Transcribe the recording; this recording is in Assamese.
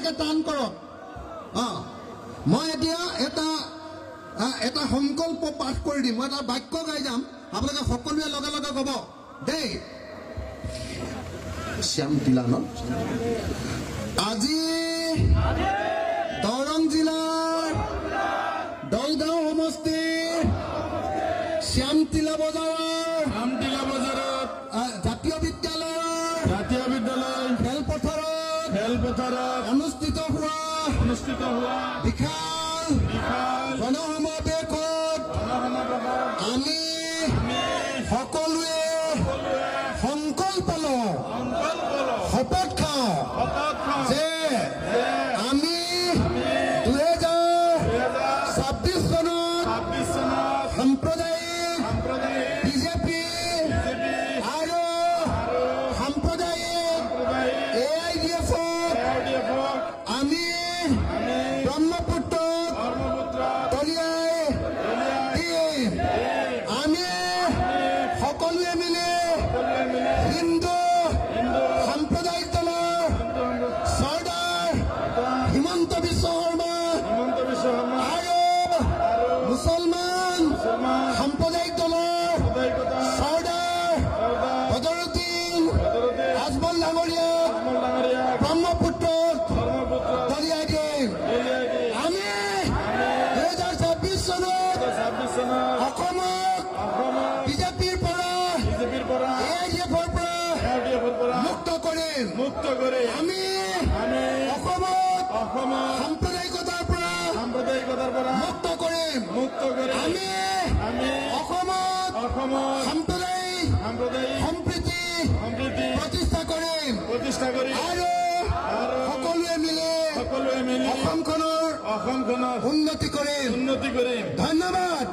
আপোনালোকে টান কৰক মই এতিয়া এটা সংকল্প পাঠ কৰি দিম মই এটা বাক্য গাই যাম আপোনালোকে সকলোৱে লগে লগে ক'ব দেই শ্যাম তিলা ন আজি দৰং জিলাৰ দলগাঁও সমষ্টিৰ শ্যামতিলা বজাৰত জাতীয় বিদ্যালয় খেলপথাৰত অনুষ্ঠিত হোৱা বিশাল গণসমাৱেশত আমি সকলোৱে সংকল্প লওঁ শপত খাওঁ যে আমি 2026 চনত সাম্প্ৰদায়িক বিজেপি আৰু সাম্প্ৰদায়িক AIDF আমি ব্ৰহ্মপুত্ৰক দলিয়াই দিম আমি সকলোৱে মিলি হিন্দু সাম্প্ৰদায়িক দলৰ চৰ্দাৰ হিমন্ত বিশ্ব শৰ্মা আৰু মুছলমান সাম্প্ৰদায়িক দলৰ চৰ্দাৰ বদৰুদ্দিন আজমল ডাঙৰীয়াক ব্ৰহ্মপুত্ৰত দলিয়াই দিম আমি 2026 চনত অসমক বিজেপিৰ পৰা AIDFৰ পৰা মুক্ত কৰিম আমি অসমক সাম্প্ৰদায়িকতাৰ পৰা মুক্ত কৰিম আমি অসমত সাম্প্ৰদায়িক সম্প্ৰীতি প্ৰতিষ্ঠা কৰিম আৰু সকলোৱে মিলি অসমখনৰ উন্নতি কৰিম ধন্যবাদ